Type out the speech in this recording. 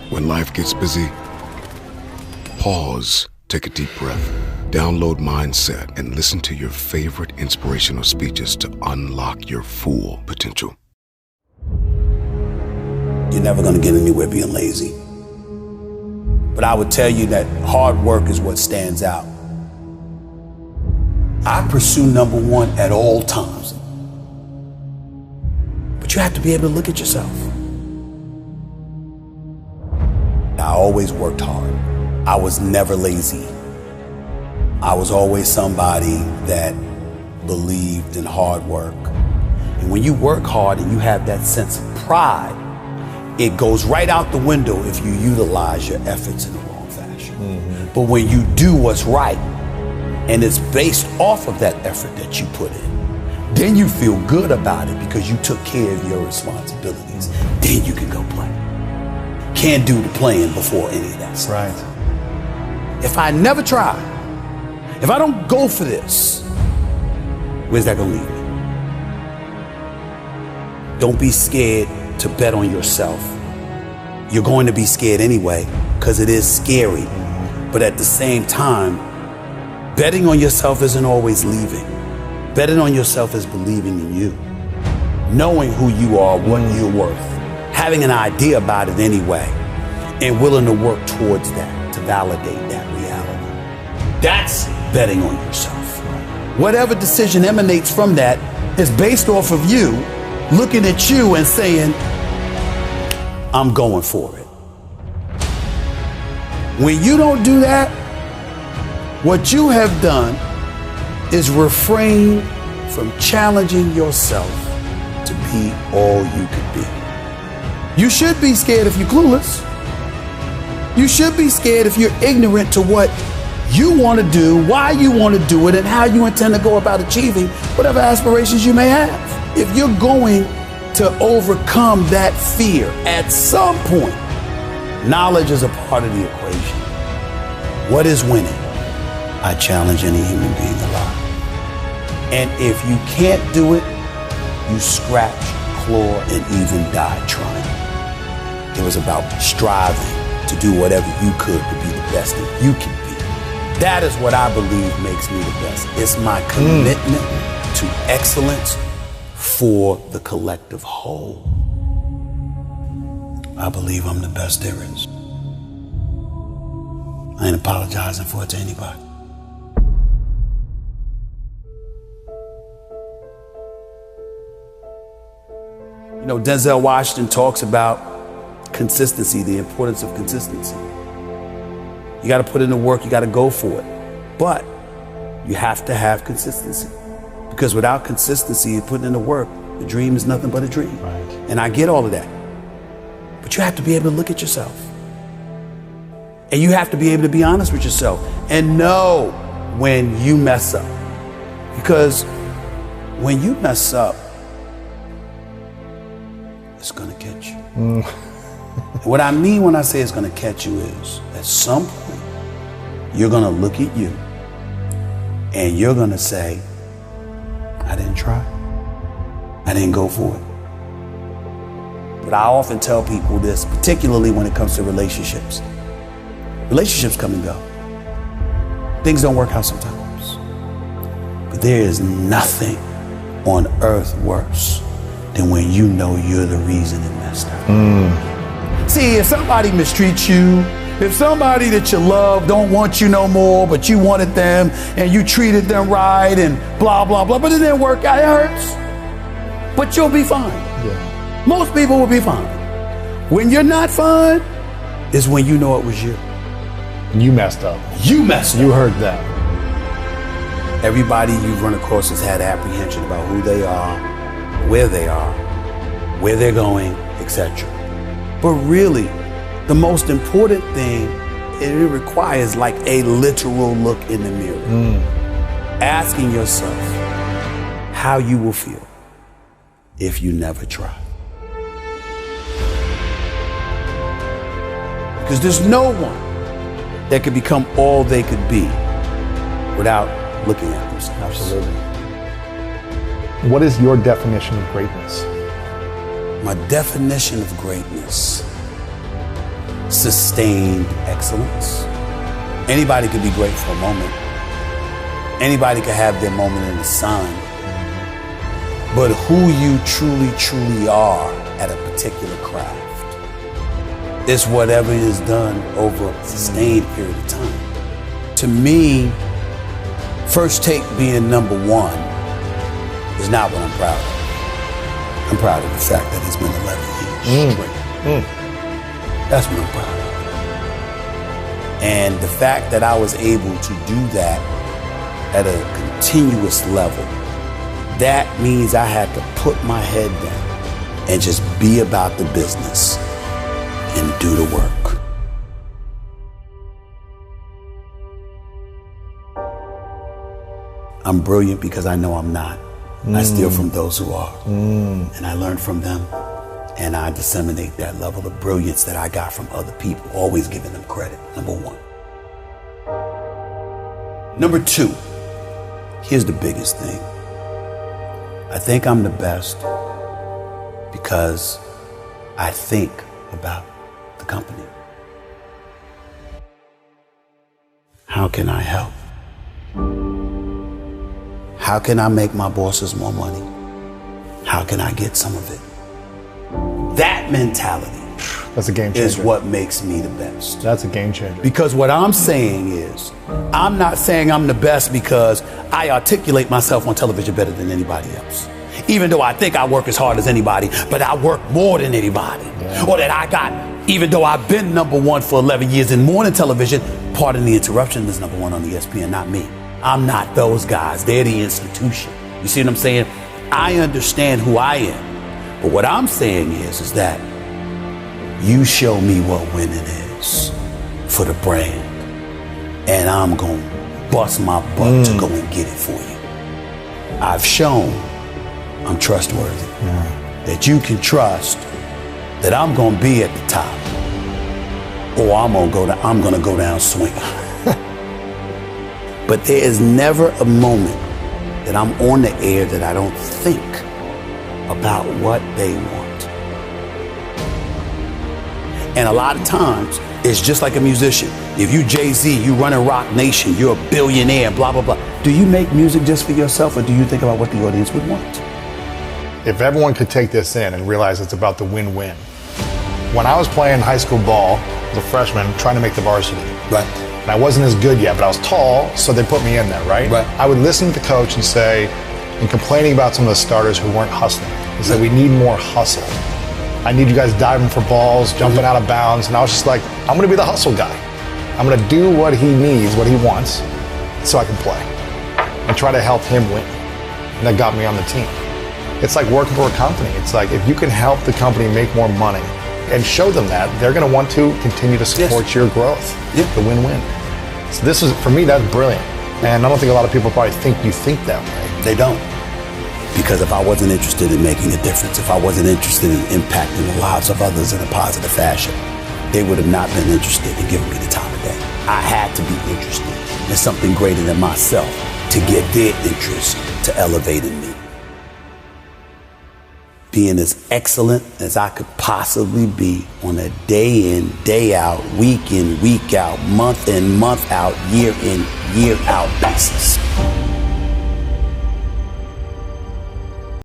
When life gets busy, pause, take a deep breath, download Mindset, and listen to your favorite inspirational speeches to unlock your full potential. You're never going to get anywhere being lazy. But I would tell you that hard work is what stands out. I pursue number one at all times. But you have to be able to look at yourself. I always worked hard. I was never lazy. I was always somebody that believed in hard work. And when you work hard and you have that sense of pride, it goes right out the window if you utilize your efforts in the wrong fashion. Mm-hmm. But when you do what's right, and it's based off of that effort that you put in, then you feel good about it because you took care of your responsibilities. Then you can go play. Can't do the playing before any of that stuff. Right. If I never try, if I don't go for this, where's that gonna leave me? Don't be scared to bet on yourself. You're going to be scared anyway because it is scary. But at the same time, betting on yourself isn't always leaving. Betting on yourself is believing in you, knowing who you are, what you're worth, having an idea about it anyway, and willing to work towards that, to validate that reality. That's betting on yourself. Whatever decision emanates from that is based off of you looking at you and saying, I'm going for it. When you don't do that, what you have done is refrain from challenging yourself to be all you could be. You should be scared if you're clueless. You should be scared if you're ignorant to what you want to do, why you want to do it, and how you intend to go about achieving whatever aspirations you may have. If you're going to overcome that fear at some point, knowledge is a part of the equation. What is winning? I challenge any human being alive. And if you can't do it, you scratch, claw, and even die trying. It was about striving to do whatever you could to be the best that you can be. That is what I believe makes me the best. It's my commitment to excellence for the collective whole. I believe I'm the best there is. I ain't apologizing for it to anybody. You know, Denzel Washington talks about consistency, the importance of consistency. You got to put in the work, you got to go for it. But you have to have consistency. Because without consistency and putting in the work, the dream is nothing but a dream. Right. And I get all of that. But you have to be able to look at yourself. And you have to be able to be honest with yourself and know when you mess up. Because when you mess up, it's going to catch you. And what I mean when I say it's going to catch you is at some point, you're going to look at you and you're going to say, I didn't try. I didn't go for it. But I often tell people this, particularly when it comes to relationships. Relationships come and go. Things don't work out sometimes. But there is nothing on earth worse than when you know you're the reason it messed up. See, if somebody mistreats you, if somebody that you love don't want you no more, but you wanted them and you treated them right and blah, blah, blah, but it didn't work out, it hurts. But you'll be fine. Yeah. Most people will be fine. When you're not fine is when you know it was you. You messed up. You messed up. You heard that. Everybody you've run across has had apprehension about who they are, where they're going, etc. But really, the most important thing, it requires like a literal look in the mirror. Asking yourself how you will feel if you never try. Because there's no one that could become all they could be without looking at themselves. Absolutely. What is your definition of greatness? My definition of greatness sustained excellence. Anybody could be great for a moment. Anybody could have their moment in the sun. But who you truly are at a particular craft is whatever is done over a sustained period of time. To me, First Take being number one is not what I'm proud of. I'm proud of the fact that it's been 11 years straight. That's what I'm proud of. And the fact that I was able to do that at a continuous level, that means I had to put my head down and just be about the business and do the work. I'm brilliant because I know I'm not. I steal from those who are. And I learn from them. And I disseminate that level of brilliance that I got from other people, always giving them credit, number one. Number two, here's the biggest thing. I think I'm the best because I think about the company. How can I help? How can I make my bosses more money? How can I get some of it? That mentality That's a game changer. is what makes me the best. That's a game changer. Because what I'm saying is, I'm not saying I'm the best because I articulate myself on television better than anybody else. Even though I think I work as hard as anybody, but I work more than anybody. Yeah. Or that I got, even though I've been number one for 11 years in morning television, pardon the interruption, is number one on ESPN, not me. I'm not those guys. They're the institution. You see what I'm saying? I understand who I am. But what I'm saying is that you show me what winning is for the brand, and I'm going to bust my butt to go and get it for you. I've shown I'm trustworthy, that you can trust that I'm going to be at the top, or I'm going to go down swinging. But there is never a moment that I'm on the air that I don't think about what they want. And a lot of times, it's just like a musician. If you Jay-Z, you running Rock Nation, you're a billionaire, blah, blah, blah. Do you make music just for yourself, or do you think about what the audience would want? If everyone could take this in and realize it's about the win-win. When I was playing high school ball as a freshman, trying to make the varsity. Right. And I wasn't as good yet, but I was tall, so they put me in there, right? Right. I would listen to the coach and say, and complaining about some of the starters who weren't hustling. He said, we need more hustle. I need you guys diving for balls, jumping out of bounds. And I was just like, I'm going to be the hustle guy. I'm going to do what he needs, what he wants, so I can play and try to help him win. And that got me on the team. It's like working for a company. It's like if you can help the company make more money and show them that, they're going to want to continue to support your growth, the win-win. So this is, for me, that's brilliant. And I don't think a lot of people probably think you think that way. They don't. Because if I wasn't interested in making a difference, if I wasn't interested in impacting the lives of others in a positive fashion, they would have not been interested in giving me the time of day. I had to be interested in something greater than myself to get their interest to elevate in me. Being as excellent as I could possibly be on a day in, day out, week in, week out, month in, month out, year in, year out basis.